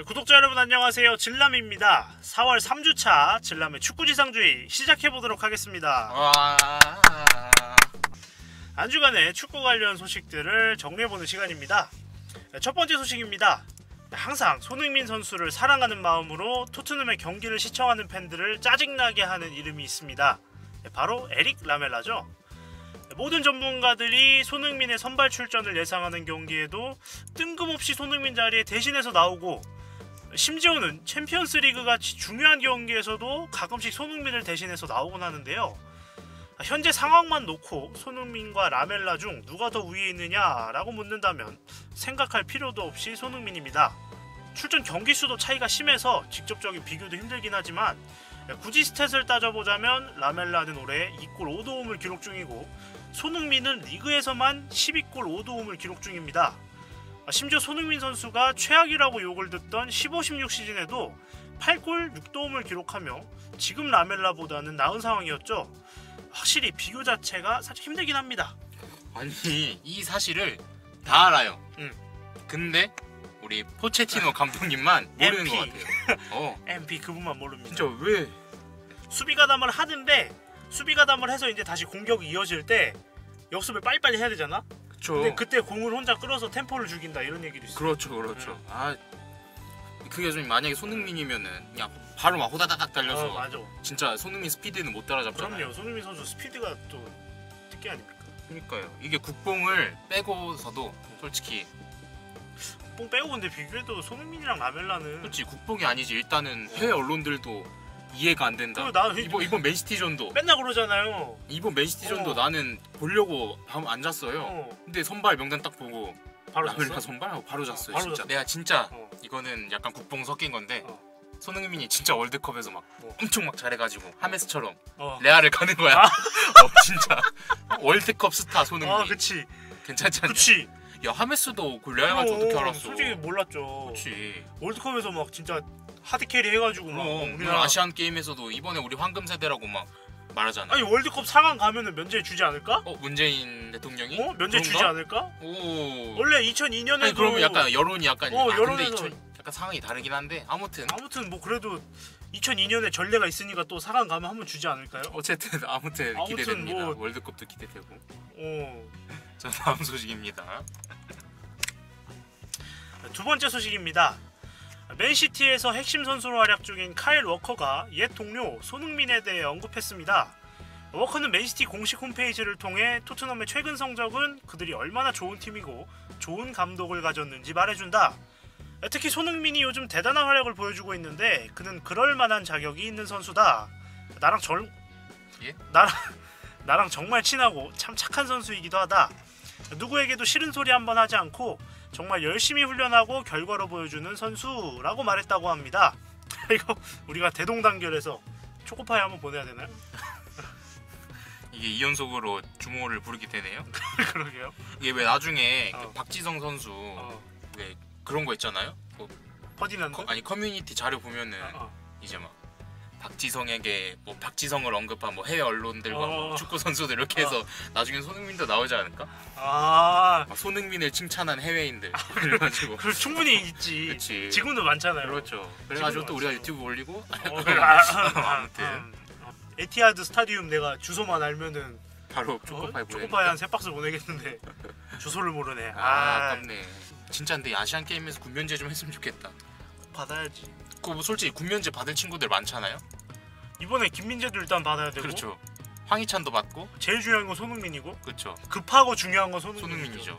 구독자 여러분 안녕하세요. 진람입니다. 4월 3주차 진람의 축구지상주의 시작해보도록 하겠습니다. 한 주간의 축구 관련 소식들을 정리해보는 시간입니다. 첫 번째 소식입니다. 항상 손흥민 선수를 사랑하는 마음으로 토트넘의 경기를 시청하는 팬들을 짜증나게 하는 이름이 있습니다. 바로 에릭 라멜라죠. 모든 전문가들이 손흥민의 선발 출전을 예상하는 경기에도 뜬금없이 손흥민 자리에 대신해서 나오고, 심지어는 챔피언스리그 같이 중요한 경기에서도 가끔씩 손흥민을 대신해서 나오곤 하는데요. 현재 상황만 놓고 손흥민과 라멜라 중 누가 더 위에 있느냐라고 묻는다면 생각할 필요도 없이 손흥민입니다. 출전 경기 수도 차이가 심해서 직접적인 비교도 힘들긴 하지만, 굳이 스탯을 따져보자면 라멜라는 올해 2골 5도움을 기록 중이고 손흥민은 리그에서만 12골 5도움을 기록 중입니다. 심지어 손흥민 선수가 최악이라고 욕을 듣던 15-16 시즌에도 8골 6도움을 기록하며 지금 라멜라보다는 나은 상황이었죠. 확실히 비교 자체가 살짝 힘들긴 합니다. 아니, 이 사실을 다 알아요. 근데 우리 포체티노 감독님만 모르는 MP. 것 같아요. MP 그분만 모릅니다. 진짜 왜? 수비 가담을 하는데, 수비 가담을 해서 이제 다시 공격이 이어질 때 역습을 빨리빨리 해야 되잖아. 그쵸. 근데 그때 공을 혼자 끌어서 템포를 죽인다 이런 얘기도 있어요. 그렇죠. 그게 좀 만약에 손흥민이면은 그냥 바로 막 호다다닥 달려서 맞아. 진짜 손흥민 스피드는 못 따라잡잖아요. 그럼요. 손흥민 선수 스피드가 또 특기 아닙니까? 그러니까요. 이게 국뽕을 빼고서도 솔직히 뽕 빼고 근데 비교해도 손흥민이랑 라멜라는 그렇지, 국뽕이 아니지. 일단은 해외 언론들도 이해가 안 된다. 이번 맨시티전도 맨날 그러잖아요. 이번 맨시티전도 나는 보려고 안 잤어요. 근데 선발 명단 딱 보고 바로 라멜라 잤어? 선발하고 바로 잤어요. 바로 진짜 잤어? 내가 진짜 이거는 약간 국뽕 섞인 건데 손흥민이 진짜 월드컵에서 막 엄청 막 잘해가지고 하메스처럼 레알을 가는 거야. 진짜 월드컵 스타 손흥민. 그치. 괜찮지 않냐? 그치. 야, 하메스도 그 레알 갈줄 어떻게 알았어? 솔직히 몰랐죠. 그치. 월드컵에서 막 진짜 하드캐리 해가지고 막 우리나라 아시안 게임에서도 이번에 우리 황금 세대라고 막 말하잖아. 아니 월드컵 4강 가면은 면제 주지 않을까? 문재인 대통령이? 면제 주지 않을까? 오. 원래 2002년에도 아니, 그러면 약간 여론이 약간 여론에서 근데 약간 상황이 다르긴 한데 아무튼 뭐 그래도 2002년에 전례가 있으니까 또 4강 가면 한번 주지 않을까요? 어쨌든 아무튼 기대됩니다. 뭐... 월드컵도 기대되고. 자, 다음 소식입니다. 두 번째 소식입니다. 맨시티에서 핵심 선수로 활약 중인 카일 워커가 옛 동료 손흥민에 대해 언급했습니다. 워커는 맨시티 공식 홈페이지를 통해 토트넘의 최근 성적은 그들이 얼마나 좋은 팀이고 좋은 감독을 가졌는지 말해준다. 특히 손흥민이 요즘 대단한 활약을 보여주고 있는데 그는 그럴 만한 자격이 있는 선수다. 나랑 정말 친하고 참 착한 선수이기도 하다. 누구에게도 싫은 소리 한번 하지 않고 정말 열심히 훈련하고 결과로 보여주는 선수라고 말했다고 합니다. 이거 우리가 대동단결해서 초코파이 한번 보내야 되나요? 이게 2연속으로 주모를 부르게 되네요. 그러게요. 이게 왜 나중에 그 박지성 선수 왜 그런 거 있잖아요. 퍼디난드? 커뮤니티 자료 보면은 이제 막 박지성에게 뭐 박지성을 언급한 뭐 해외 언론들과 뭐 축구 선수들 이렇게 해서 나중에 손흥민도 나오지 않을까? 손흥민을 칭찬한 해외인들 그래가지고 그 충분히 있지. 그치. 지금도 많잖아요. 그렇죠. 그래가지고 또 우리가 유튜브 올리고 아무튼 에티하드 스타디움 내가 주소만 알면은 바로 초코파이 한 3박스 보내겠는데 주소를 모르네. 아깝네. 진짜 근데 아시안 게임에서 군면제 좀 했으면 좋겠다. 받아야지. 뭐 솔직히 군면제 받을 친구들 많잖아요. 이번에 김민재도 일단 받아야 되고. 그렇죠. 황희찬도 받고. 제일 중요한 건 손흥민이고. 그렇죠. 급하고 중요한 건 손흥민이죠.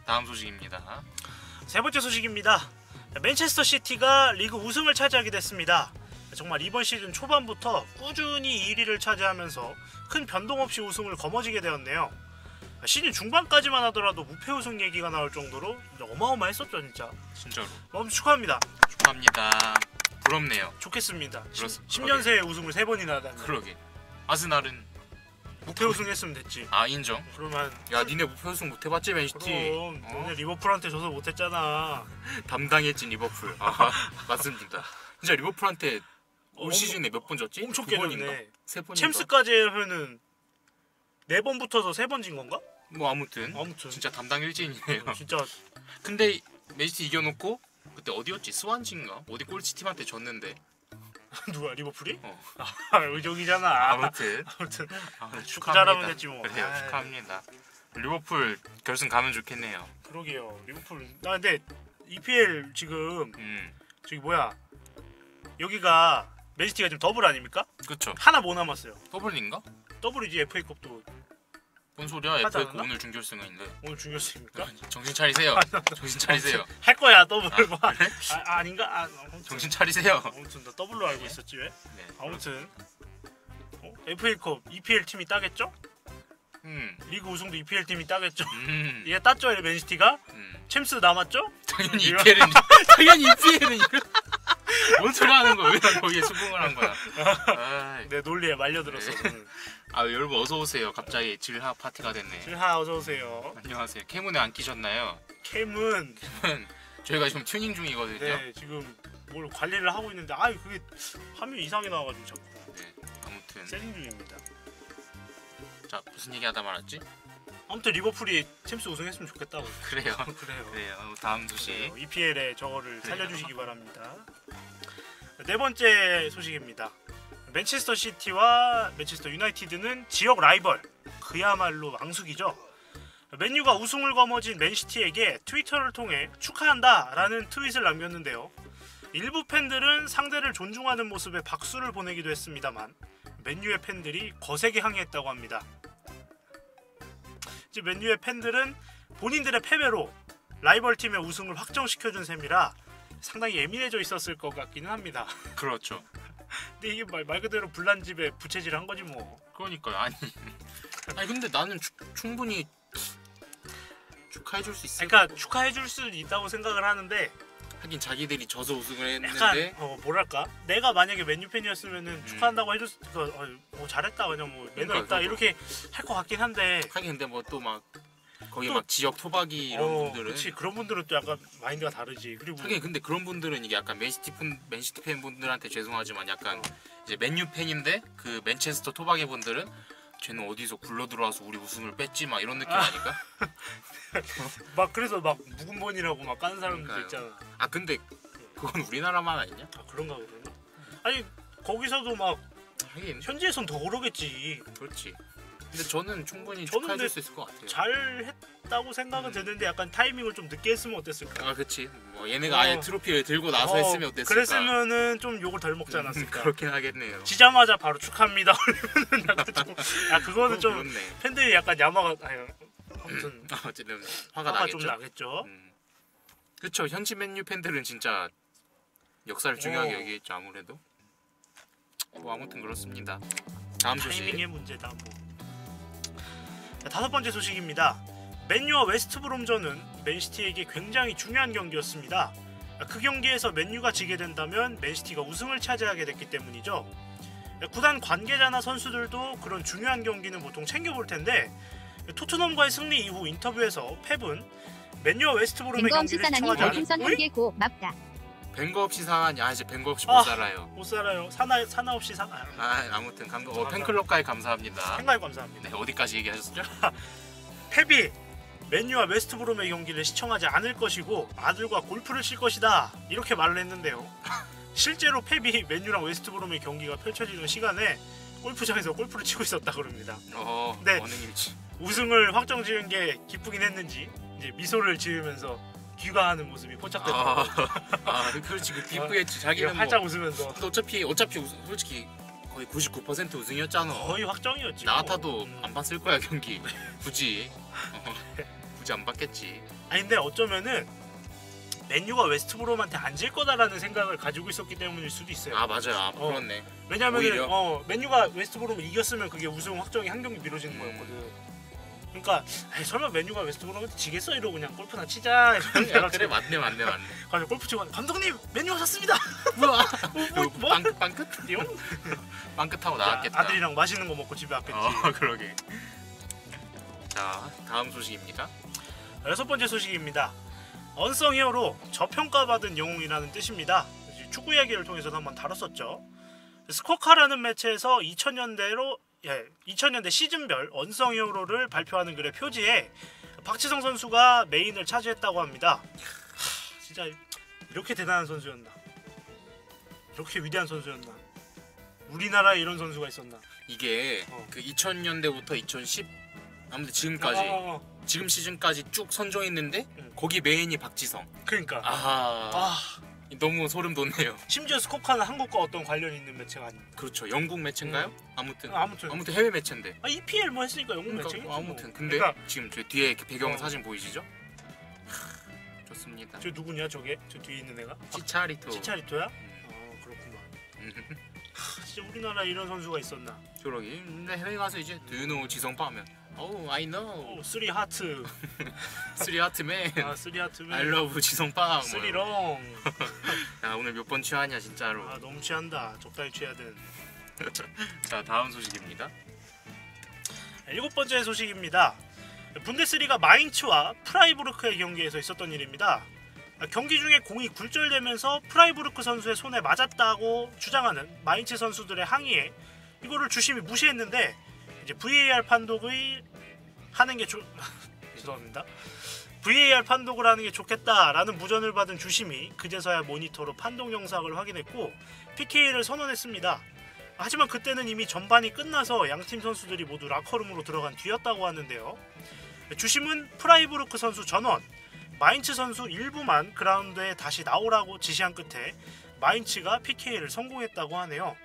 다음 소식입니다. 세 번째 소식입니다. 맨체스터 시티가 리그 우승을 차지하게 됐습니다. 정말 이번 시즌 초반부터 꾸준히 1위를 차지하면서 큰 변동 없이 우승을 거머쥐게 되었네요. 시즌 중반까지만 하더라도 무패 우승 얘기가 나올 정도로 어마어마했었죠. 진짜로. 너무 축하합니다. 부럽네요. 좋겠습니다. 10년 새에 우승을 3번이나 하다니. 그러게. 아스날은 무패 우승했으면 됐지. 인정. 그러면 야, 니네 무패 우승 못 해봤지 맨시티. 그럼 너네 리버풀한테 져서 못했잖아. 담당했지 리버풀. 맞습니다. 진짜 리버풀한테 올 시즌에 몇 번 졌지? 엄청 깨졌네. 3번인가? 챔스까지 하면은 4번 붙어서 3번 진 건가? 뭐 아무튼 진짜 담당 일진이에요. 진짜. 근데 맨시티 이겨놓고 그때 어디였지? 스완지인가? 어디 꼴찌 팀한테 졌는데. 누가 리버풀이? 어. 의족이잖아. 아무튼 축구 잘하면 됐지 뭐. 그래요. 축하합니다. 리버풀 결승 가면 좋겠네요. 그러게요. 리버풀. 나 근데 EPL 지금 저기 뭐야? 여기가 맨시티가 지금 더블 아닙니까? 그쵸. 하나 뭐 남았어요? 더블인가? 더블이지. FA컵도 뭔 소리야? 하지 FA컵 않았나? 오늘 준결승인데. 오늘 중요했습니까? 정신 차리세요. 정신 차리세요. 할 거야 더블. 아, 그래? 아닌가? 정신 차리세요. 아무튼 나 더블로 알고 있었지 왜? 네. 아무튼 FA컵 EPL 팀이 따겠죠? 리그 우승도 EPL 팀이 따겠죠? 얘 땄죠 맨시티가? 챔스 남았죠? 당연히 EPL은 당연히 EPL은 뭔 소리 하는 거야? 왜 난 거기에 수긍을 한 거야? 내 논리에 말려들었어. 네. 아 여러분 어서 오세요. 갑자기 질하 파티가 됐네. 질하 어서 오세요. 안녕하세요. 캠은에 안 끼셨나요? 캠은 저희가 지금 튜닝 중이거든요. 네 지금 뭘 관리를 하고 있는데 그게 화면 이상이 나와가지고 자꾸. 네 아무튼 세팅 중입니다. 자 무슨 얘기하다 말았지? 아무튼 리버풀이 챔스 우승했으면 좋겠다고. 그래요. 그래요. 다음 소식. EPL에 저거를 살려주시기 바랍니다. 네 번째 소식입니다. 맨체스터 시티와 맨체스터 유나이티드는 지역 라이벌, 그야말로 앙숙이죠. 맨유가 우승을 거머쥔 맨시티에게 트위터를 통해 축하한다라는 트윗을 남겼는데요. 일부 팬들은 상대를 존중하는 모습에 박수를 보내기도 했습니다만 맨유의 팬들이 거세게 항의했다고 합니다. 이제 맨유의 팬들은 본인들의 패배로 라이벌 팀의 우승을 확정시켜준 셈이라 상당히 예민해져 있었을 것 같기는 합니다. 그렇죠. 근데 이게 말 그대로 불난집에 부채질한 거지 뭐. 그러니까요. 아니 근데 나는 충분히 축하해줄 수 있을. 그러니까 축하해줄 수 있다고 생각을 하는데 하긴 자기들이 져서 우승을 했는데 약간 뭐랄까 내가 만약에 맨유 팬이었으면은 축하한다고 해줬 잘했다 그냥 뭐 매너 그러니까, 있다 이렇게 할 것 같긴 한데 하긴 근데 뭐 또 막 거기 막 지역 토박이 이런 분들은 그렇지 그런 분들은 또 약간 마인드가 다르지. 그리고 하긴 근데 그런 분들은 이게 약간 맨시티 팬분들한테 죄송하지만 약간 이제 맨유 팬인데 그 맨체스터 토박이 분들은 쟤는 어디서 굴러 들어와서 우리 우승을 뺐지 막 이런 느낌 아닐까? 막 그래서 막 묵은본이라고 막 까는 사람들 그러니까요. 있잖아. 아 근데 그건 우리나라만 아니냐? 그런가 그러나? 아니 거기서도 막 하긴 현지에선 더 그러겠지. 그렇지. 근데 저는 충분히 저는 축하해줄 근데 수 있을 것 같아요. 잘했다고 생각은 드는데 약간 타이밍을 좀 늦게 했으면 어땠을까? 아 그치. 뭐 얘네가 아예 트로피를 들고 나서 했으면 어땠을까? 그랬으면은 좀 욕을 덜 먹지 않았을까? 그렇긴 하겠네요. 지자마자 바로 축하합니다. 올리면은 약간 좀, 그거는 좀 그렇네. 팬들이 약간 야마가 아무튼 어쨌든 화가 화가 나겠죠. 좀 나겠죠. 그쵸. 현지 맨유 팬들은 진짜 역사를 중요하게 여기겠죠 아무래도. 뭐 아무튼 그렇습니다. 다음 소식. 타이밍의 문제다 뭐. 자, 다섯 번째 소식입니다. 맨유와 웨스트브롬전은 맨시티에게 굉장히 중요한 경기였습니다. 그 경기에서 맨유가 지게 된다면 맨시티가 우승을 차지하게 됐기 때문이죠. 구단 관계자나 선수들도 그런 중요한 경기는 보통 챙겨볼 텐데 토트넘과의 승리 이후 인터뷰에서 펩은 맨유와 웨스트브롬의 경기를 시청하지 않은 한개고 맙다. 뱅거 없이 사냐 이제 뱅거 없이 못 살아요. 못 살아요. 사나 없이 사나요. 아무튼 팬클럽까지 감사합니다. 생각이 감사합니다. 네 어디까지 얘기하셨죠? 펩이 맨유와 웨스트브롬의 경기를 시청하지 않을 것이고 아들과 골프를 칠 것이다 이렇게 말을 했는데요. 실제로 펩이 맨유랑 웨스트브롬의 경기가 펼쳐지는 시간에 골프장에서 골프를 치고 있었다 그럽니다. 네. 어느 일치. 우승을 확정지은 게 기쁘긴 했는지 이제 미소를 지으면서 귀가하는 모습이 포착됐다. 그렇지. 그 기쁘겠지. 자기는 활짝 웃으면서. 근데 어차피 솔직히 거의 99% 우승이었잖아. 거의 확정이었지. 나 같아도 안 봤을 거야 경기. 굳이 안 봤겠지. 아니 근데 어쩌면은 맨유가 웨스트브롬한테 안 질 거다라는 생각을 가지고 있었기 때문일 수도 있어요. 맞아요. 그렇네. 왜냐면은 맨유가 웨스트브롬을 이겼으면 그게 우승 확정이 한 경기 미뤄지는 거였거든. 그러니까 설마 맨유가 웨스트브롬한테 지겠어 이러고 그냥 골프나 치자. 그래 맞네. 가서 골프 치고 감독님 맨유 하셨습니다. 뭐야? 뭐? 빵끝? 빵끝하고 나왔겠다. 아들이랑 맛있는 거 먹고 집에 왔겠지. 그러게. 자 다음 소식입니다. 여섯 번째 소식입니다. 언성 히어로 저평가받은 영웅이라는 뜻입니다. 축구 이야기를 통해서도 한번 다뤘었죠. 스코카라는 매체에서 2000년대 시즌별 언성 히어로를 발표하는 글의 표지에 박지성 선수가 메인을 차지했다고 합니다. 진짜 이렇게 대단한 선수였나? 이렇게 위대한 선수였나? 우리나라에 이런 선수가 있었나? 이게 그 2000년대부터 2010 아무튼 지금까지 지금 시즌까지 쭉 선정했는데 거기 메인이 박지성. 그러니까. 너무 소름 돋네요. 심지어 스코카는 한국과 어떤 관련이 있는 매체가 아닙니다. 그렇죠. 영국 매체인가요? 아무튼 해외 매체인데. EPL 뭐 했으니까 영국 매체겠죠. 아무튼 근데 그러니까, 지금 저 뒤에 배경 사진 보이시죠? 좋습니다. 저 누구냐 저게? 저 뒤에 있는 애가? 치차리토야? 그렇구만. 진짜 우리나라에 이런 선수가 있었나? 저러기. 근데 해외 가서 이제 Do you know 지성파 하면 I know. 3 하트. 3 하트맨. 3 하트맨. I love 지성파. 3롱. 야 오늘 몇 번 취하냐 진짜로. 너무 취한다. 적당히 취해야 되는. 자 다음 소식입니다. 7번째 소식입니다. 분데스리가 마인츠와 프라이부르크의 경기에서 있었던 일입니다. 경기 중에 공이 굴절되면서 프라이부르크 선수의 손에 맞았다고 주장하는 마인츠 선수들의 항의에 이거를 주심이 무시했는데 이제 VAR 판독을 하는 게 죄송합니다. VAR 판독을 하는 게 좋겠다라는 무전을 받은 주심이 그제서야 모니터로 판독 영상을 확인했고 PK를 선언했습니다. 하지만 그때는 이미 전반이 끝나서 양팀 선수들이 모두 라커룸으로 들어간 뒤였다고 하는데요. 주심은 프라이부르크 선수 전원, 마인츠 선수 일부만 그라운드에 다시 나오라고 지시한 끝에 마인츠가 PK를 성공했다고 하네요.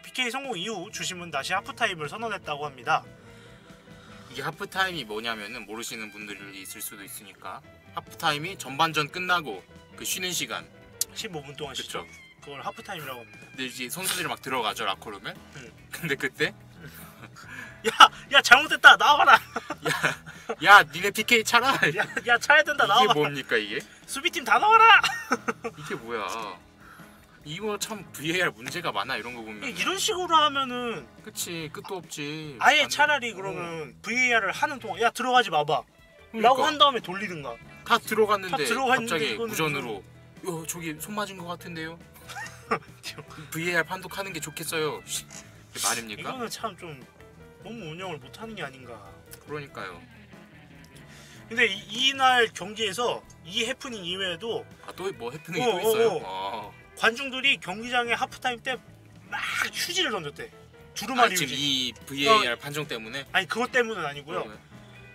PK 성공 이후 주심은 다시 하프타임을 선언했다고 합니다. 이게 하프타임이 뭐냐면은 모르시는 분들이 있을 수도 있으니까 하프타임이 전반전 끝나고 그 쉬는 시간 15분 동안 쉬죠. 그걸 하프타임이라고 합니다. 근데 이제 선수들이 막 들어가죠 라커룸에. 근데 그때 야 잘못됐다 나와라. 야 니네 PK 차라. 야 차야 된다 나와라. 이게 뭡니까 이게? 수비팀 다 나와라. 이게 뭐야? 이거 참 VAR 문제가 많아 이런 거 보면. 이런 식으로 하면은 그치 끝도 없지. 아예 차라리 그러면 VAR을 하는 동안 야 들어가지 마봐 그러니까. 라고 한 다음에 돌리든가. 다 들어갔는데 갑자기 이거는 무전으로 요 저기 손 맞은 거 같은데요. VAR 판독하는 게 좋겠어요. 말입니까? 이거는 참 좀 너무 운영을 못하는 게 아닌가. 그러니까요. 근데 이날 경기에서 이 해프닝 이외에도 또 뭐 해프닝이 또 있어요? 관중들이 경기장에 하프타임 때 막 휴지를 던졌대. 두루마리 지금 휴지. 이 VAR 판정 때문에? 아니 그것 때문은 아니고요.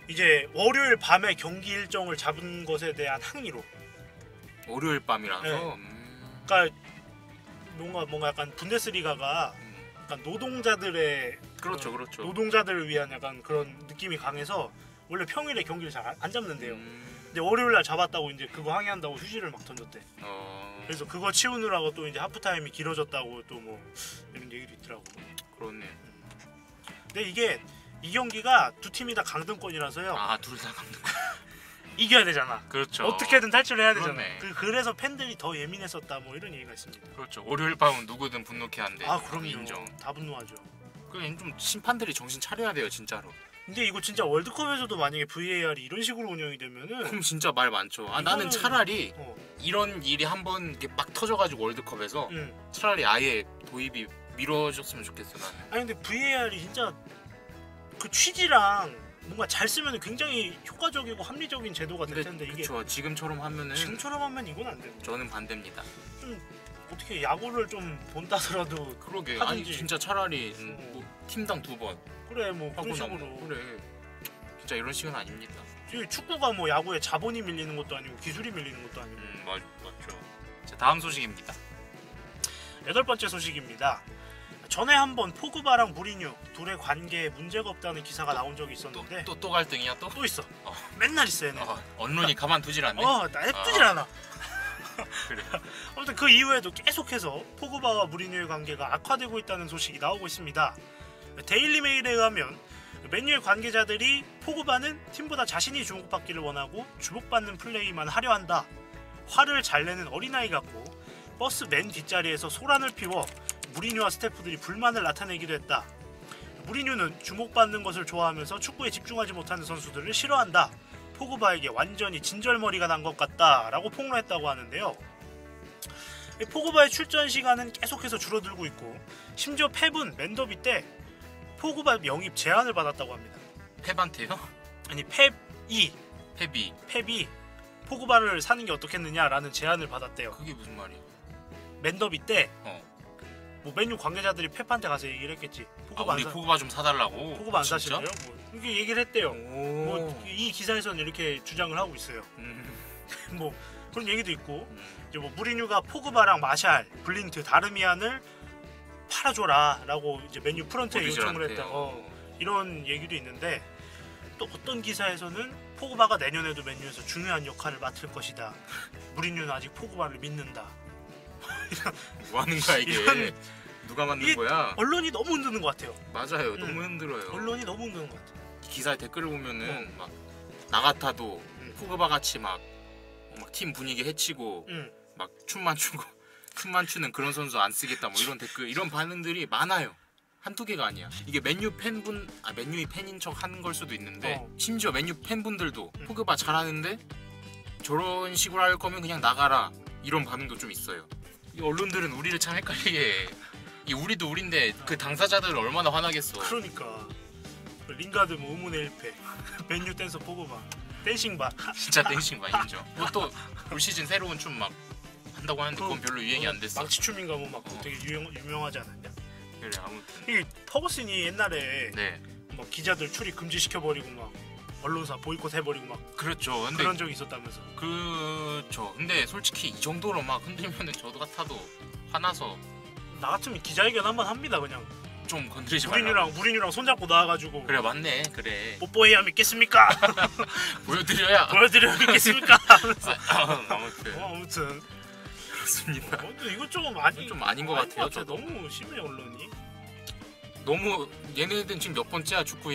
이제 월요일 밤에 경기 일정을 잡은 것에 대한 항의로. 월요일 밤이라서? 네. 그러니까 뭔가 약간 분데스리가가 약간 노동자들의 그렇죠. 노동자들을 위한 약간 그런 느낌이 강해서 원래 평일에 경기를 잘 안 잡는데요. 근데 월요일 날 잡았다고 이제 그거 항의한다고 휴지를 막 던졌대. 그래서 그거 치우느라고 또 이제 하프타임이 길어졌다고 또 뭐 이런 얘기도 있더라고. 그렇네. 근데 이게 이 경기가 두 팀이 다 강등권이라서요. 둘 다 강등권. 이겨야 되잖아. 그렇죠. 어떻게든 탈출해야 되잖아. 그러네. 그래서 팬들이 더 예민했었다 뭐 이런 얘기가 있습니다. 그렇죠. 월요일 밤은 누구든 분노케 한대. 그럼요. 인정. 다 분노하죠. 그럼 좀 심판들이 정신 차려야 돼요 진짜로. 근데 이거 진짜 월드컵에서도 만약에 VAR이 이런 식으로 운영이 되면은 그럼 진짜 말 많죠. 나는 차라리 이런 일이 한번 막 터져가지고 월드컵에서 차라리 아예 도입이 미뤄졌으면 좋겠어 나는. 아니 근데 VAR이 진짜 그 취지랑 뭔가 잘 쓰면 굉장히 효과적이고 합리적인 제도가 될 텐데 이게 지금처럼 하면 이건 안 돼요. 저는 반대입니다. 좀 어떻게 야구를 좀 본다더라도 그러게. 하든지. 아니 진짜 차라리 뭐 팀당 2번 그래 뭐 그런 식으로 그래. 진짜 이런 식은 아닙니다. 축구가 뭐 야구에 자본이 밀리는 것도 아니고 기술이 밀리는 것도 아니고. 맞죠. 자 다음 소식입니다. 8번째 소식입니다. 전에 한번 포그바랑 무리뉴 둘의 관계에 문제가 없다는 기사가 나온 적이 있었는데 또 갈등이야 또? 또 있어. 맨날 있어 얘네. 언론이 가만두질 않네. 나 냅두질 않아. 그래. 아무튼 그 이후에도 계속해서 포그바와 무리뉴의 관계가 악화되고 있다는 소식이 나오고 있습니다. 데일리 메일에 의하면 맨유의 관계자들이 포그바는 팀보다 자신이 주목받기를 원하고 주목받는 플레이만 하려 한다. 화를 잘 내는 어린아이 같고 버스 맨 뒷자리에서 소란을 피워 무리뉴와 스태프들이 불만을 나타내기도 했다. 무리뉴는 주목받는 것을 좋아하면서 축구에 집중하지 못하는 선수들을 싫어한다. 포그바에게 완전히 진절머리가 난 것 같다 라고 폭로했다고 하는데요. 포그바의 출전 시간은 계속해서 줄어들고 있고 심지어 펩은 맨더비 때 포그바 영입 제안을 받았다고 합니다. 펩한테요? 아니 펩이 포그바를 사는 게 어떻겠느냐라는 제안을 받았대요. 그게 무슨 말이야? 맨더비 때 어. 뭐 맨유 관계자들이 펩한테 가서 얘기를 했겠지. 포그바 우리 포그바 좀 사달라고. 포그바 안 진짜? 사실래요? 뭐 이렇게 얘기를 했대요. 오. 뭐 이 기사에서는 이렇게 주장을 하고 있어요. 뭐 그런 얘기도 있고 이제 뭐 무리뉴가 포그바랑 마샬, 블린트, 다르미안을 팔아줘라라고 이제 맨유 프런트에 요청을 했다. 이런 얘기도 있는데 또 어떤 기사에서는 포그바가 내년에도 맨유에서 중요한 역할을 맡을 것이다. 무리뉴는 아직 포그바를 믿는다. 뭐 하는 거야 이게? 누가 만든 거야? 언론이 너무 흔드는 것 같아요. 맞아요. 너무 흔들어요. 언론이 너무 흔드는 것 같아요. 기사 댓글을 보면은 막 나가타도 포그바 같이 막 팀 분위기 해치고 막 춤만 추는 그런 선수 안 쓰겠다 뭐 이런 댓글 이런 반응들이 많아요. 한두 개가 아니야. 이게 맨유 맨유의 팬인 척 하는 걸 수도 있는데 심지어 맨유 팬분들도 포그바 잘하는데 저런 식으로 할 거면 그냥 나가라 이런 반응도 좀 있어요. 이 언론들은 우리를 참 헷갈리게 해. 이 우리도 우린데 그 당사자들은 얼마나 화나겠어. 그러니까 링가드 뭐 의문의 일패 맨유 댄서 포그바 댄싱바 진짜 댄싱바 인정. 또 올 시즌 새로운 춤 막 한다고 하는데 그건 별로 유행이 안 됐어. 망치춤인가 뭐 막 되게 유명하지 않았냐? 그래 아무튼 이 퍼거슨이 옛날에 네. 뭐 기자들 출입 금지시켜 버리고 막 언론사 보이콧 해버리고 막 그렇죠. 근데 그런 적이 있었다면서. 그렇죠. 근데 솔직히 이 정도로 막 흔들면은 저도 같아도 화나서 나 같으면 기자회견 한번 합니다 그냥. 좀 건드리지 말라고. 무리뉴랑 손잡고 나와가지고. 그래 맞네. 그래. 뽀뽀해야 믿겠습니까? 보여드려야 믿겠습니까? 아무튼 그렇습니다. 이거 좀 아닌 것 같아요. 저도. 너무 심해 언론이. 너무 얘네들은 지금 몇 번째야 축구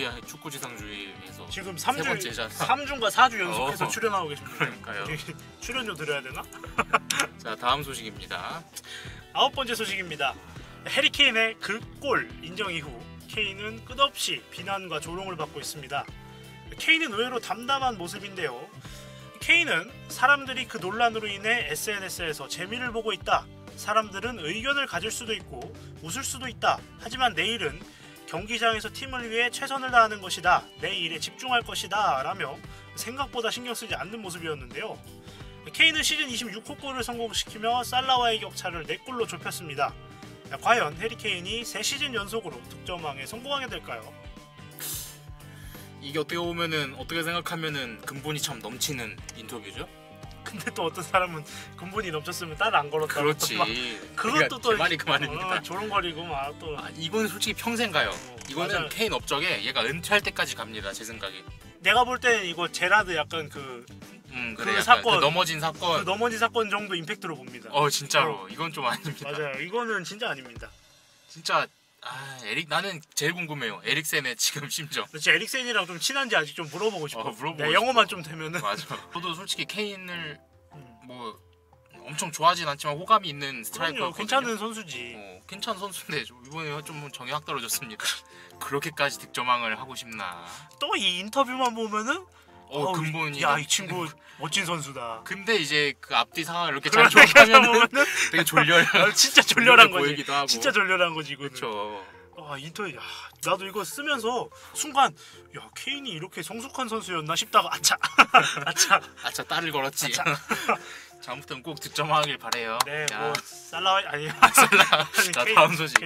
지상주의에서 지금 세 번째잖아. 3주인가 4주 연속해서 출연하고 계십니다. 그러니까요. 출연료 드려야 되나? 자 다음 소식입니다. 9번째 소식입니다. 해리 케인의 그 골 인정 이후 케인은 끝없이 비난과 조롱을 받고 있습니다. 케인은 의외로 담담한 모습인데요. 케인은 사람들이 그 논란으로 인해 SNS에서 재미를 보고 있다. 사람들은 의견을 가질 수도 있고 웃을 수도 있다. 하지만 내일은 경기장에서 팀을 위해 최선을 다하는 것이다. 내 일에 집중할 것이다. 라며 생각보다 신경 쓰지 않는 모습이었는데요. 케인은 시즌 26호 골을 성공시키며 살라와의 격차를 4골로 좁혔습니다. 과연 해리 케인이 3시즌 연속으로 득점왕에 성공하게 될까요? 이게 어떻게 생각하면은 근본이 참 넘치는 인터뷰죠. 근데 또 어떤 사람은 근본이 넘쳤으면 딸 안 걸었다. 그렇지. 그것도 또 말이 그 말입니다. 조롱거리고 막 또. 이건 솔직히 평생 가요. 이거는 맞아요. 케인 업적에 얘가 은퇴할 때까지 갑니다. 제 생각에. 내가 볼 때는 이거 제라드 약간 그래, 사건, 그 넘어진 사건. 그 넘어진 사건 정도 임팩트로 봅니다. 진짜로 이건 좀 아닙니다. 맞아요. 이거는 진짜 아닙니다. 진짜 나는 제일 궁금해요. 에릭센의 지금 심정. 그렇지. 에릭센이랑 좀 친한지 아직 좀 물어보고 싶어. 물어보고 영어만 좀 되면은. 맞아. 저도 솔직히 케인을 뭐 엄청 좋아하진 않지만 호감이 있는 스트라이커거든요. 괜찮은 선수지. 괜찮은 선수인데 이번에 좀 정이 확 떨어졌습니다. 그렇게까지 득점왕을 하고 싶나? 또 이 인터뷰만 보면은 근본이 이 친구 멋진 선수다. 근데 이제 그 앞뒤 상황을 이렇게 잘 조합하면 되게 졸려요. 진짜 졸려란 거지. 보이기도 하고. 진짜 졸려란 거지 이거는. 그렇죠. 나도 이거 쓰면서 순간 케인이 이렇게 성숙한 선수였나 싶다가 아차 딸을 걸었지. 자, 아무튼 꼭 득점하길 바래요. 네, 뭐 살라 아니. 자, 다음 소식.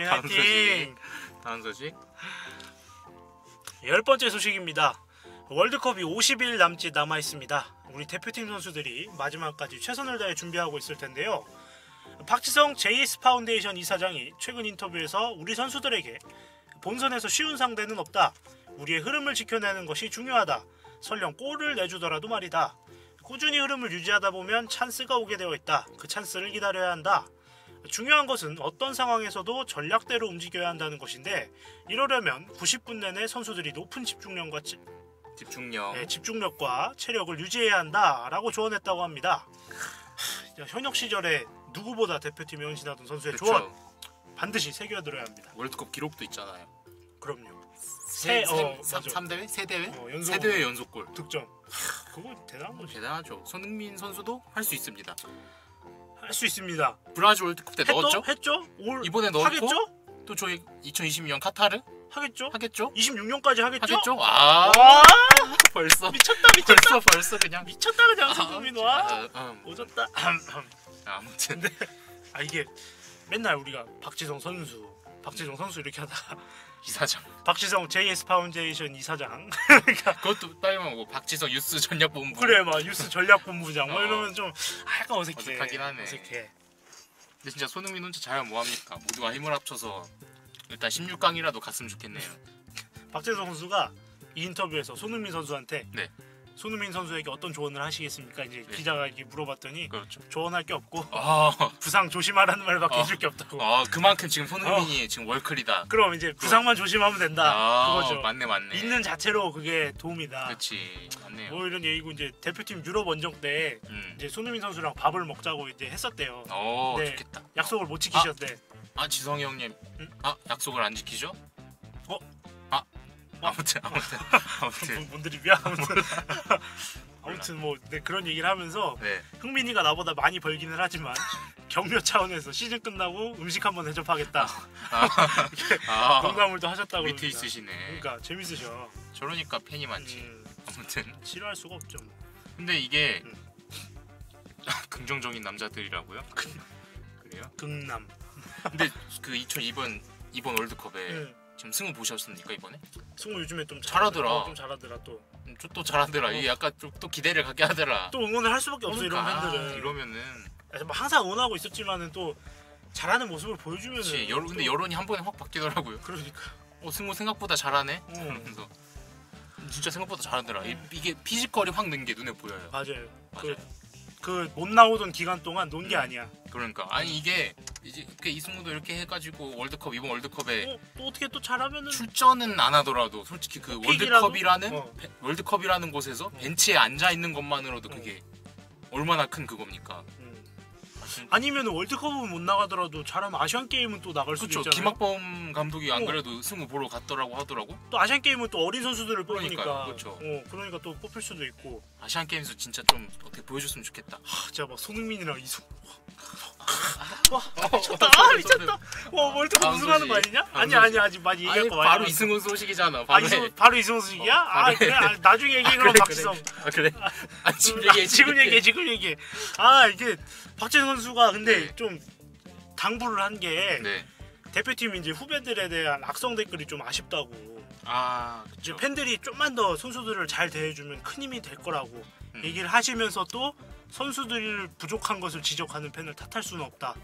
다음 소식. 10번째 소식입니다. 월드컵이 50일 남짓 남아 있습니다. 우리 대표팀 선수들이 마지막까지 최선을 다해 준비하고 있을 텐데요. 박지성 JS 파운데이션 이사장이 최근 인터뷰에서 우리 선수들에게 본선에서 쉬운 상대는 없다. 우리의 흐름을 지켜내는 것이 중요하다. 설령 골을 내주더라도 말이다. 꾸준히 흐름을 유지하다 보면 찬스가 오게 되어 있다. 그 찬스를 기다려야 한다. 중요한 것은 어떤 상황에서도 전략대로 움직여야 한다는 것인데 이러려면 90분 내내 선수들이 높은 집중력과 체력을 유지해야 한다라고 조언했다고 합니다. 현역 시절에 누구보다 대표팀에 헌신하던 선수의 조언 반드시 새겨들어야 합니다. 월드컵 기록도 있잖아요. 그럼요. 3대회? 3대회? 3대회 연속골 득점. 그거 대단한 거지. 대단하죠. 손흥민 선수도 할 수 있습니다. 할 수 있습니다. 브라질 월드컵 때 넣었죠? 했죠? 이번에 넣었고 하겠죠? 또 저희 2022년 카타르 하겠죠? 하겠죠? 26년까지 하겠죠? 하겠죠? 아 와 벌써 미쳤다 벌써 그냥 미쳤다 그냥 손흥민 와 오졌다. 아무튼 이게 맨날 우리가 박지성 선수 이렇게 하다가 이사장 박지성 JS 파운데이션 이사장 그것도 따지면 뭐 박지성 유스 전략본부 그래 막 뉴스 전략본부장 뭐 이러면 좀 약간 어색하긴 하네. 어색해. 근데 진짜 손흥민 혼자 잘하면 뭐합니까? 모두가 힘을 합쳐서 일단 16강이라도 갔으면 좋겠네요. 박지성 선수가 이 인터뷰에서 손흥민 선수한테 네. 손흥민 선수에게 어떤 조언을 하시겠습니까? 이제 네. 기자가 이렇게 물어봤더니 그렇죠. 조언할 게 없고 아, 부상 조심하라는 말밖에 해줄 게 없다고. 그만큼 지금 손흥민이 지금 월클이다. 그럼 이제 부상만 조심하면 된다. 그거죠. 맞네. 있는 자체로 그게 도움이다. 그렇지, 맞네요. 뭐 이런 얘기고 이제 대표팀 유럽 원정 때 이제 손흥민 선수랑 밥을 먹자고 이제 했었대요. 네. 좋겠다. 약속을 못 지키셨대. 지성이 형님, 응? 약속을 안 지키죠? 어? 아무튼 뭔 드립이야? 아무튼 뭐 그런 얘기를 하면서 네. 흥민이가 나보다 많이 벌기는 하지만 격려 차원에서 시즌 끝나고 음식 한번 대접하겠다. 농담을 또 하셨다고. 위트 그럽니다. 있으시네. 그러니까 재밌으셔. 저러니까 팬이 많지. 아무튼 싫어할 수가 없죠. 뭐. 근데 이게 긍정적인 남자들이라고요? 그래요? 극남. 근데 그 2002번 월드컵에 지금 승우 보셨습니까 이번에? 승우 요즘에 좀 잘하더라. 좀 잘하더라 또. 또 잘하더라. 이게 약간 또 기대를 갖게 하더라. 또 응원을 할 수밖에 없어 이런 팬들은. 이러면은 뭐 항상 응원하고 있었지만은 또 잘하는 모습을 보여주면은. 그치. 근데 여론이 한 번에 확 바뀌더라고요. 그러니까. 승우 생각보다 잘하네. 그러면서 진짜 생각보다 잘하더라. 이게 피지컬이 확 는 게 눈에 보여요. 맞아요. 그 못 나오던 기간 동안 논 게 아니야. 그러니까 아니 이게 이제 이승우도 이렇게 해가지고 이번 월드컵에 또 어떻게 또 잘하면은 출전은 안 하더라도 솔직히 그 픽이라도? 월드컵이라는 곳에서 벤치에 앉아 있는 것만으로도 그게 얼마나 큰 그겁니까? 아니면 월드컵은 못 나가더라도 잘하면 아시안 게임은 또 나갈 수도 그쵸. 있잖아요. 김학범 감독이 안 그래도 승우 보러 갔더라고 하더라고. 또 아시안 게임은 또 어린 선수들을 뽑으니까. 그러니까요, 그쵸. 그러니까 또 뽑힐 수도 있고. 아시안 게임에서 진짜 좀 어떻게 보여줬으면 좋겠다. 진짜 막 손흥민이랑 이승. 미쳤다. 미쳤다. 월드컵 우승하는 거 아니냐? 아니 아직 많이 얘기할 거 많이. 바로 이승우 소식이잖아. 바로 이승우 소식이야? 그래. 나중에 얘기해 그럼 박지성. 그래. 지금 얘기해. 이게 박지성 선수가 근데 좀 당부를 한 게 대표팀 이제 후배들에 대한 악성 댓글이 좀 아쉽다고. 이제 팬들이 좀만 더 선수들을 잘 대해주면 큰 힘이 될 거라고 얘기를 하시면서 또 선수들 부족한 것을 지적하는 팬을 탓할 수는 없다.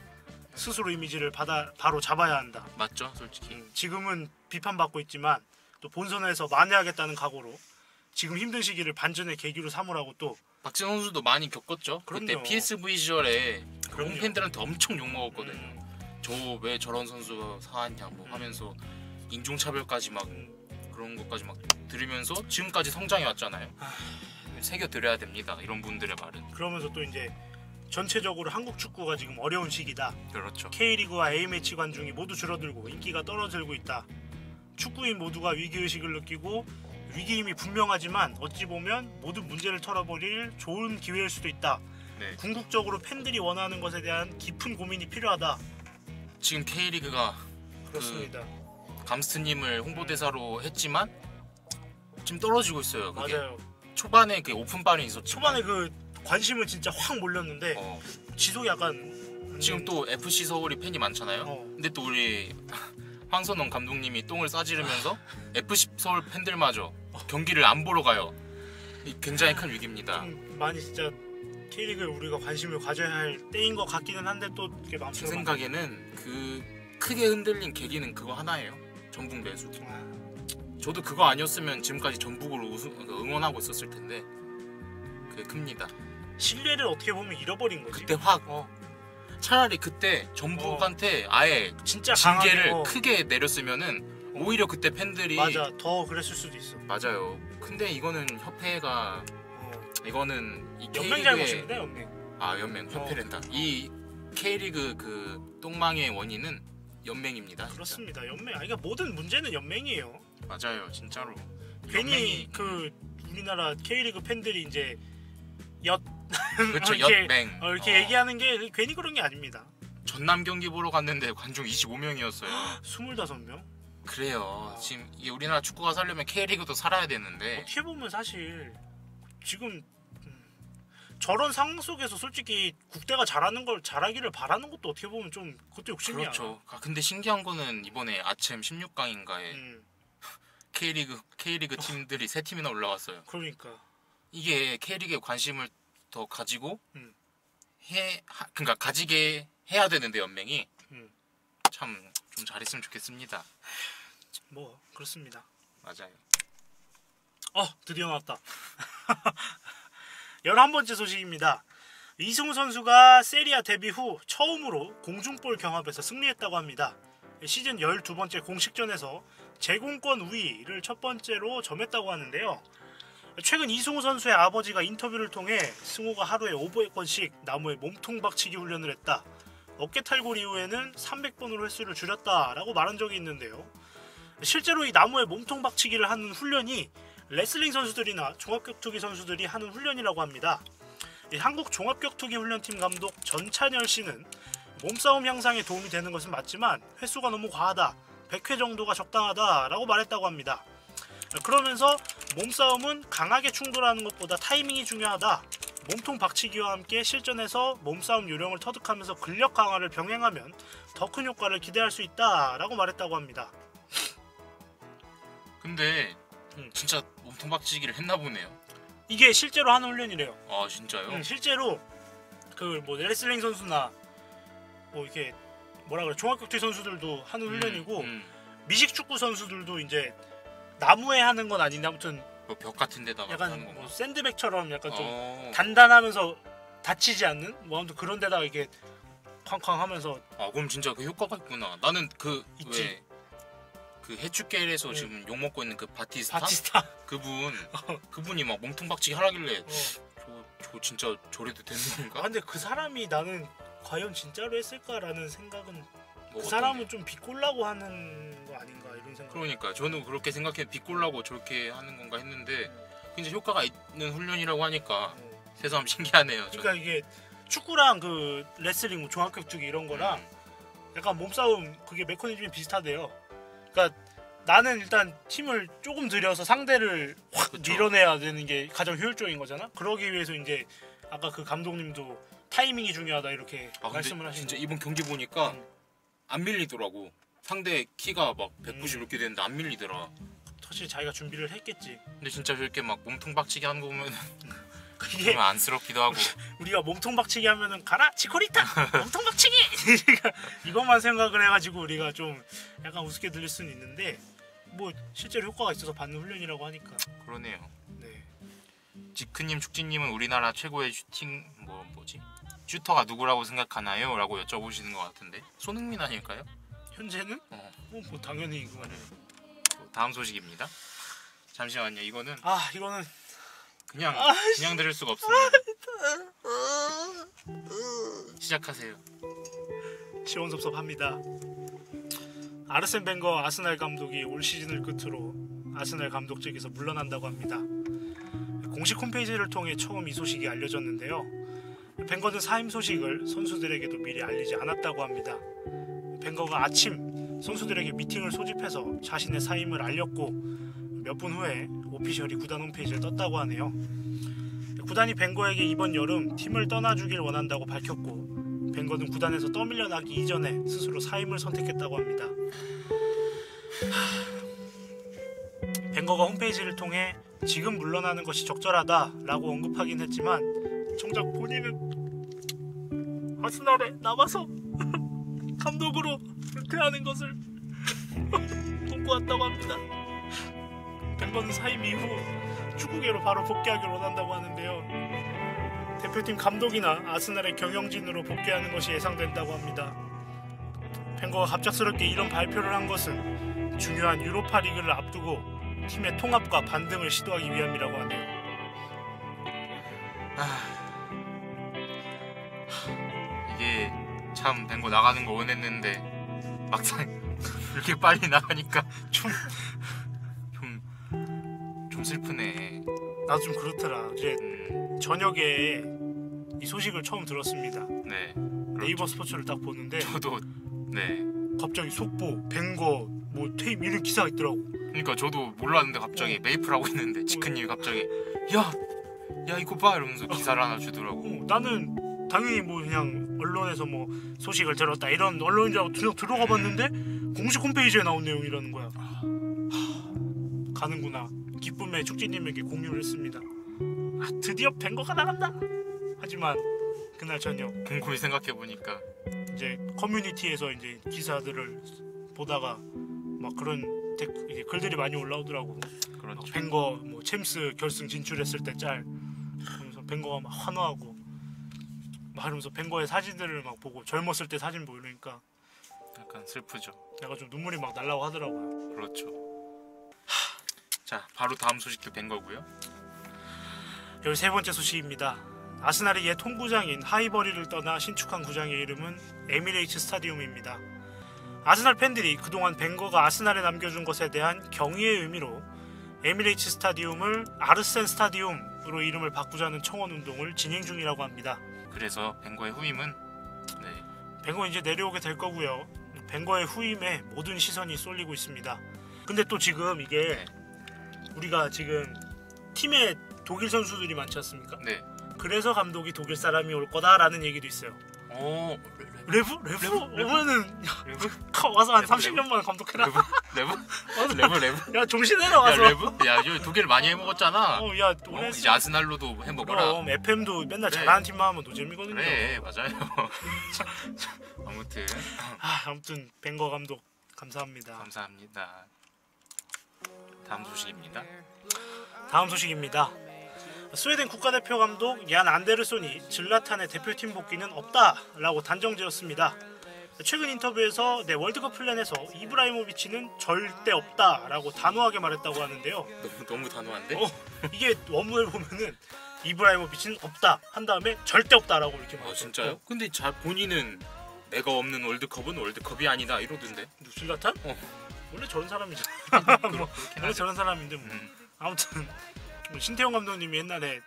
스스로 이미지를 바로 잡아야 한다. 맞죠, 솔직히. 지금은 비판받고 있지만 또 본선에서 만회하겠다는 각오로 지금 힘든 시기를 반전의 계기로 삼으라고 또. 박지성 선수도 많이 겪었죠. 그럼요. 그때 PSV 시절에 홈팬들한테 엄청 욕 먹었거든요. 저 왜 저런 선수가 사왔냐 뭐 하면서 인종차별까지 막 그런 것까지 막 들으면서 지금까지 성장해 왔잖아요. 새겨 드려야 됩니다. 이런 분들의 말은. 그러면서 또 이제 전체적으로 한국 축구가 지금 어려운 시기다. 그렇죠. K리그와 A매치 관중이 모두 줄어들고 인기가 떨어지고 있다. 축구인 모두가 위기의식을 느끼고 위기임이 분명하지만 어찌 보면 모든 문제를 털어버릴 좋은 기회일 수도 있다. 궁극적으로 팬들이 원하는 것에 대한 깊은 고민이 필요하다. 지금 K리그가 그렇습니다. 감스트님을 홍보대사로 했지만 지금 떨어지고 있어요. 그게. 맞아요. 초반에 그 오픈반이 있었죠. 초반에 그 관심은 진짜 확 몰렸는데 지속이 약간 지금 또 FC 서울이 팬이 많잖아요. 근데 또 우리 황선홍 감독님이 똥을 싸지르면서 FC 서울 팬들마저 경기를 안 보러 가요. 굉장히 큰 위기입니다. 좀 많이 진짜 K리그에 우리가 관심을 가져야 할 때인 것 같기는 한데 또 이렇게 제 생각에는 그 크게 흔들린 계기는 그거 하나예요. 전북 매수. 저도 그거 아니었으면 지금까지 전북으로 응원하고 있었을 텐데 그게 큽니다. 신뢰를 어떻게 보면 잃어버린 거지. 그때 확 차라리 그때 전북한테 아예 진짜 징계를 강하게, 크게 내렸으면은 오히려 그때 팬들이 맞아 더 그랬을 수도 있어. 맞아요. 근데 이거는 협회가 이거는 이 연맹 잘못입니다. 연맹. 협회랜다. 이 K리그 그 똥망의 원인은 연맹입니다. 그렇습니다. 진짜. 연맹. 그러니까 모든 문제는 연맹이에요. 맞아요, 진짜로. 괜히 그 우리나라 K리그 팬들이 이제 그렇죠, 엿맹 이렇게 얘기하는 게 괜히 그런 게 아닙니다. 전남 경기 보러 갔는데 관중 25명이었어요. 25명? 그래요. 지금 이게 우리나라 축구가 살려면 K리그도 살아야 되는데 어떻게 보면 사실 지금 저런 상황 속에서 솔직히 국대가 잘하기를 바라는 것도 어떻게 보면 좀 그것도 욕심이야. 그렇죠. 근데 신기한 거는 이번에 아침 16강인가에 K리그 팀들이 3팀이나 올라왔어요. 그러니까 이게 K리그에 관심을 더 가지고 그러니까 가지게 해야 되는데 연맹이 참 좀 잘했으면 좋겠습니다. 뭐 그렇습니다. 맞아요. 드디어 나왔다. 11번째 소식입니다. 이승우 선수가 세리아 데뷔 후 처음으로 공중볼 경합에서 승리했다고 합니다. 시즌 12번째 공식전에서 제공권 우위를 첫 번째로 점했다고 하는데요. 최근 이승우 선수의 아버지가 인터뷰를 통해 승우가 하루에 500번씩 나무에 몸통 박치기 훈련을 했다. 어깨 탈골 이후에는 300번으로 횟수를 줄였다라고 말한 적이 있는데요. 실제로 이 나무에 몸통 박치기를 하는 훈련이 레슬링 선수들이나 종합격투기 선수들이 하는 훈련이라고 합니다. 한국 종합격투기 훈련팀 감독 전찬열 씨는 몸싸움 향상에 도움이 되는 것은 맞지만 횟수가 너무 과하다, 100회 정도가 적당하다라고 말했다고 합니다. 그러면서 몸싸움은 강하게 충돌하는 것보다 타이밍이 중요하다. 몸통 박치기와 함께 실전에서 몸싸움 요령을 터득하면서 근력 강화를 병행하면 더 큰 효과를 기대할 수 있다라고 말했다고 합니다. 근데 진짜 몸통 박치기를 했나 보네요. 이게 실제로 하는 훈련이래요. 아 진짜요? 실제로 그 뭐 레슬링 선수나 뭐 이렇게 뭐라 그래 종합격투기 선수들도 하는 훈련이고 미식 축구 선수들도 이제 나무에 하는 건 아닌데 아무튼 뭐 벽 같은 데다가 약간 하는 건가? 뭐 샌드백처럼 약간 좀 어. 단단하면서 다치지 않는 뭐 아무튼 그런 데다가 이렇게 쾅쾅 하면서. 그럼 진짜 그 효과가 있구나. 나는 있지. 그 해축계에서 지금 욕 먹고 있는 그 바티스타? 그분이 막 몸통 박치기 하라길래 저 진짜 저래도 되는 건가? 근데 그 사람이 나는 과연 진짜로 했을까라는 생각은 뭐 그 사람은 좀 비꼴라고 하는 거 아닌가 이런 생각. 그러니까 저는 그렇게 생각해 비꼴라고 저렇게 하는 건가 했는데 이제 효과가 있는 훈련이라고 하니까 새삼 신기하네요. 그러니까 이게 축구랑 그 레슬링, 뭐 종합격투기 이런 거랑 약간 몸싸움 그게 메커니즘이 비슷하대요. 그러니까 나는 일단 힘을 조금 들여서 상대를 확 밀어내야 되는 게 가장 효율적인 거잖아. 그러기 위해서 이제 아까 그 감독님도 타이밍이 중요하다 이렇게 말씀을 하신. 진짜 이번 경기 보니까 안 밀리더라고. 상대 키가 막 190 이렇게 되는데 안 밀리더라. 사실 자기가 준비를 했겠지. 근데 진짜 저렇게 막 몸통 박치기 하는 거 보면 그게 안쓰럽기도 하고. 우리가 몸통 박치기 하면은 가라 치코리타 몸통 박치기 이것만 생각을 해가지고 우리가 좀 약간 우습게 들릴 수는 있는데 뭐 실제로 효과가 있어서 받는 훈련이라고 하니까. 그러네요. 네. 지크님, 축진님은 우리나라 최고의 슈터가 누구라고 생각하나요? 라고 여쭤보시는 것 같은데 손흥민 아닐까요? 현재는? 뭐 당연히 이거는. 다음 소식입니다. 잠시만요. 이거는 그냥 들을 수가 없습니다. 시작하세요. 시원섭섭합니다. 아르센 벵거 아스날 감독이 올 시즌을 끝으로 아스날 감독직에서 물러난다고 합니다. 공식 홈페이지를 통해 처음 이 소식이 알려졌는데요. 벵거는 사임 소식을 선수들에게도 미리 알리지 않았다고 합니다. 벵거가 아침 선수들에게 미팅을 소집해서 자신의 사임을 알렸고 몇 분 후에 오피셜이 구단 홈페이지에 떴다고 하네요. 구단이 벵거에게 이번 여름 팀을 떠나주길 원한다고 밝혔고 벵거는 구단에서 떠밀려 나기 이전에 스스로 사임을 선택했다고 합니다. 벵거가 홈페이지를 통해 지금 물러나는 것이 적절하다라고 언급하긴 했지만 정작 본인은 아스날에 남아서 감독으로 은퇴하는 것을 꿈꿔왔다고 합니다. 벵거는 사임 이후 축구계로 바로 복귀하길 원한다고 하는데요. 대표팀 감독이나 아스날의 경영진으로 복귀하는 것이 예상된다고 합니다. 벵거가 갑작스럽게 이런 발표를 한 것은 중요한 유로파 리그를 앞두고 팀의 통합과 반등을 시도하기 위함이라고 하네요. 이게 참 벵거 나가는 거 원했는데 막상 이렇게 빨리 나가니까 좀 슬프네. 나도 좀 그렇더라. 이제 저녁에 이 소식을 처음 들었습니다. 네. 네이버 스포츠를 딱 보는데 저도 네. 갑자기 속보 벵거 뭐 퇴임 이런 기사가 있더라고. 그러니까 저도 몰랐는데 갑자기 메이플하고 있는데 지크님이 갑자기 야 이거 봐 이러면서 기사를 하나 주더라고. 나는 당연히 뭐 그냥 언론에서 뭐 소식을 들었다 이런 언론인 줄 알고 그냥 들어가 봤는데 공식 홈페이지에 나온 내용이라는 거야. 가는구나. 기쁨의 축지님에게 공유를 했습니다. 드디어 뱅거가 나간다. 하지만 그날 저녁 곰곰이 생각해보니까 이제 커뮤니티에서 이제 기사들을 보다가 막 그런 이제 글들이 많이 올라오더라고. 그렇죠. 뱅거 뭐 챔스 결승 진출했을 때 짤. 그러면서 뱅거가 막 환호하고 막 하면서 뱅거의 사진들을 막 보고 젊었을 때 사진 보이니까 약간 슬프죠. 내가 좀 눈물이 막 날라고 하더라고요. 그렇죠. 자, 바로 다음 소식도 된 거고요. 13번째 소식입니다. 아스날의 옛 홈구장인 하이버리를 떠나 신축한 구장의 이름은 에미레이츠 스타디움입니다. 아스날 팬들이 그동안 벵거가 아스날에 남겨준 것에 대한 경의의 의미로 에미레이츠 스타디움을 아르센 스타디움으로 이름을 바꾸자는 청원 운동을 진행 중이라고 합니다. 그래서 벵거의 후임은 벵거 이제 내려오게 될 거고요. 벵거의 후임에 모든 시선이 쏠리고 있습니다. 근데 또 지금 이게 우리가 지금 팀에 독일 선수들이 많지 않습니까? 네. 그래서 감독이 독일 사람이 올 거다라는 얘기도 있어요. 오, 레브 오면은 와서 한 30년 만에 감독해라. 레브. 야 정신해라 와서. 야 레브? 야 이거 독일 많이 해먹었잖아. 야 올해 이제 아스날로도 해먹어라. 그럼 FM도 맨날 그래. 잘하는 팀만 하면 노잼이거든요. 그래 맞아요. 아무튼 벵거 감독 감사합니다. 감사합니다. 다음 소식입니다. 다음 소식입니다. 스웨덴 국가대표 감독 얀 안데르손이 질라탄의 대표팀 복귀는 없다라고 단정지었습니다. 최근 인터뷰에서 내 월드컵 플랜에서 이브라이모비치는 절대 없다라고 단호하게 말했다고 하는데요. 너무 단호한데? 이게 원문을 보면은 이브라이모비치는 없다 한 다음에 절대 없다라고 이렇게 말했어요. 진짜요? 근데 본인은 내가 없는 월드컵은 월드컵이 아니다 이러던데. 질라탄? 원래 저런 사람이잖아. 원래 저런 사람인데 뭐. 아무튼 신태용 감독님이 옛날에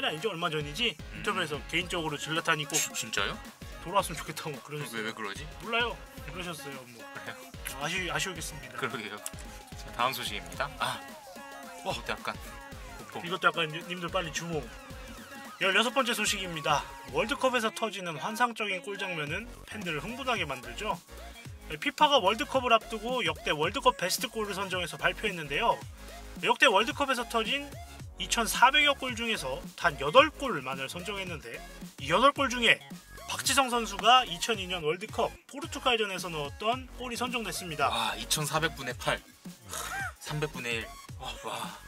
아니죠 얼마 전이지 인터뷰에서 개인적으로 질라탄이 꼭 진짜요? 돌아왔으면 좋겠다고 그러셨어요. 왜 그러지? 몰라요. 그러셨어요. 뭐 그래요? 아쉬우겠습니다. 그러게요. 자, 다음 소식입니다. 이것도 약간 이것도 약간 님들 빨리 주목. 16번째 소식입니다. 월드컵에서 터지는 환상적인 골 장면은 팬들을 흥분하게 만들죠. 피파가 월드컵을 앞두고 역대 월드컵 베스트 골을 선정해서 발표했는데요. 역대 월드컵에서 터진 2,400여 골 중에서 단 8골만을 선정했는데 이 8골 중에 박지성 선수가 2002년 월드컵 포르투갈전에서 넣었던 골이 선정됐습니다. 와 2,400분의 8 300분의 1 와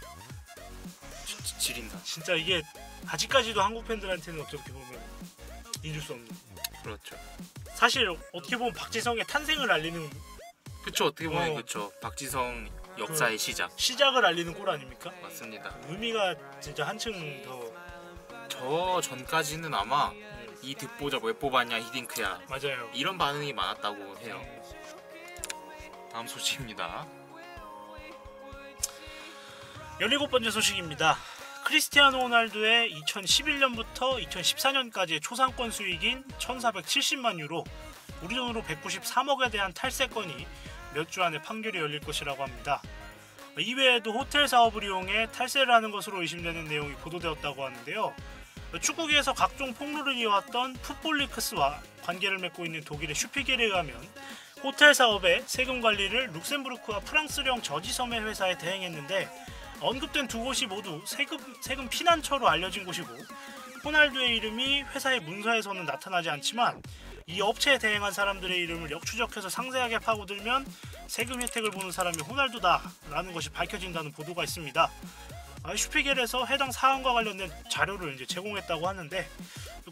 지린다. 진짜 이게 아직까지도 한국 팬들한테는 어떻게 보면 잊을 수 없는. 그렇죠. 사실 어떻게 보면 박지성의 탄생을 알리는 그쵸 어떻게 보면 그쵸 박지성 역사의 시작을 알리는 골 아닙니까? 맞습니다. 의미가 진짜 한층 더. 저 전까지는 아마 이 득보자 왜 뽑았냐 히딩크야 맞아요. 이런 반응이 많았다고 해요. 다음 소식입니다. 17번째 소식입니다. 크리스티아노 호날두의 2011년부터 2014년까지의 초상권 수익인 1,470만 유로, 우리 돈으로 193억에 대한 탈세건이 몇 주 안에 판결이 열릴 것이라고 합니다. 이외에도 호텔 사업을 이용해 탈세를 하는 것으로 의심되는 내용이 보도되었다고 하는데요. 축구계에서 각종 폭로를 이어왔던 풋볼리크스와 관계를 맺고 있는 독일의 슈피겔에 의하면 호텔 사업의 세금 관리를 룩셈부르크와 프랑스령 저지섬의 회사에 대행했는데 언급된 두 곳이 모두 세금 피난처로 알려진 곳이고 호날두의 이름이 회사의 문서에서는 나타나지 않지만 이 업체에 대행한 사람들의 이름을 역추적해서 상세하게 파고들면 세금 혜택을 보는 사람이 호날두다라는 것이 밝혀진다는 보도가 있습니다. 슈피겔에서 해당 사안과 관련된 자료를 이제 제공했다고 하는데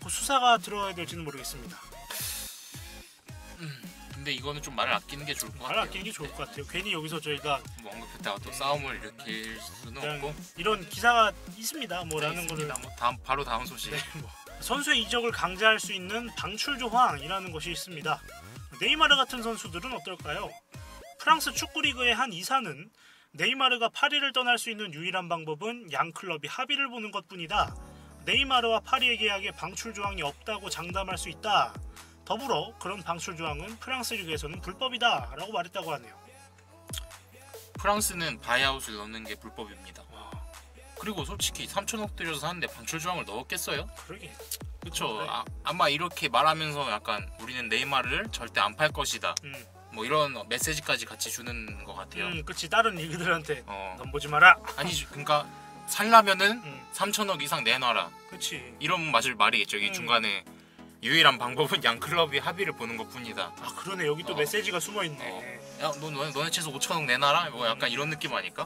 그 수사가 들어가야 될지는 모르겠습니다. 근데 이거는 좀 말을 아끼는 게 좋을 것 같아요. 말을 아끼는 게 좋을 것 같아요. 괜히 여기서 저희가 뭐 언급했다가 또 싸움을 일으킬 수는 없고 이런 기사가 있습니다. 뭐라는 거를 바로 다음 소식. 선수의 이적을 강제할 수 있는 방출 조항이라는 것이 있습니다. 네이마르 같은 선수들은 어떨까요? 프랑스 축구리그의 한 이사는 네이마르가 파리를 떠날 수 있는 유일한 방법은 양 클럽이 합의를 보는 것뿐이다. 네이마르와 파리의 계약에 방출 조항이 없다고 장담할 수 있다. 더불어 그런 방출 조항은 프랑스 리그에서는 불법이다라고 말했다고 하네요. 프랑스는 바이아웃을 넣는 게 불법입니다. 그리고 솔직히 3천억 들여서 사는데 방출 조항을 넣었겠어요? 그러게. 그쵸. 그래. 아마 이렇게 말하면서 약간 우리는 네이마르를 절대 안 팔 것이다. 뭐 이런 메시지까지 같이 주는 것 같아요. 그치. 다른 리그들한테 넌 보지 마라. 아니 그러니까 살려면은 3천억 이상 내놔라. 그치. 이런 말이겠죠. 이게 중간에 유일한 방법은 양 클럽이 합의를 보는 것뿐이다. 아 그러네. 여기 또 메시지가 숨어 있네. 야, 너네 최소 5천억 내놔라. 뭐 약간 이런 느낌 아닐까?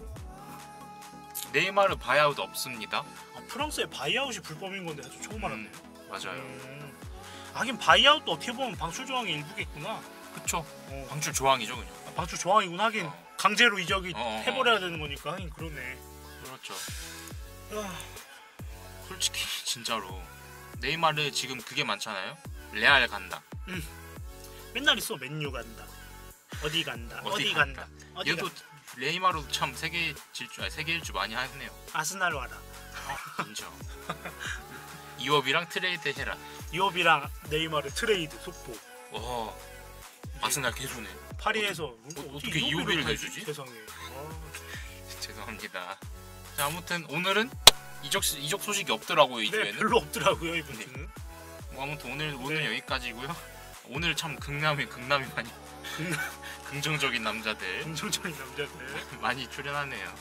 네이마르 바이아웃 없습니다. 아, 프랑스의 바이아웃이 불법인 건데 아주 처음 알았네요. 맞아요. 하긴 바이아웃도 어떻게 보면 방출 조항의 일부겠구나. 그쵸. 방출 조항이죠 그냥. 방출 조항이군. 하긴 강제로 이적이 해버려야 되는 거니까. 하긴 그러네. 그렇죠. 솔직히 진짜로 네이마르 지금 그게 많잖아요. 레알 간다. 맨날 있어. 맨유 간다. 어디 간다. 어디 간다. 얘도 네이마르도 참 세계 일주 많이 하네요. 아스날 와라. 인정. 이업이랑 트레이드 해라. 이업이랑 네이마르 트레이드 속보. 아스날 개소네. 파리에서 어떻게 이업을 내주지? 세상에. 죄송합니다. 자, 아무튼 오늘은 이적 소식이 없더라고요. 이 주에는. 별로 없더라고요 이번 주는. 뭐 아무튼 오늘 여기까지고요. 오늘 참 극남이 많이 긍정적인 남자들 긍정적인 남자들 많이 출연하네요.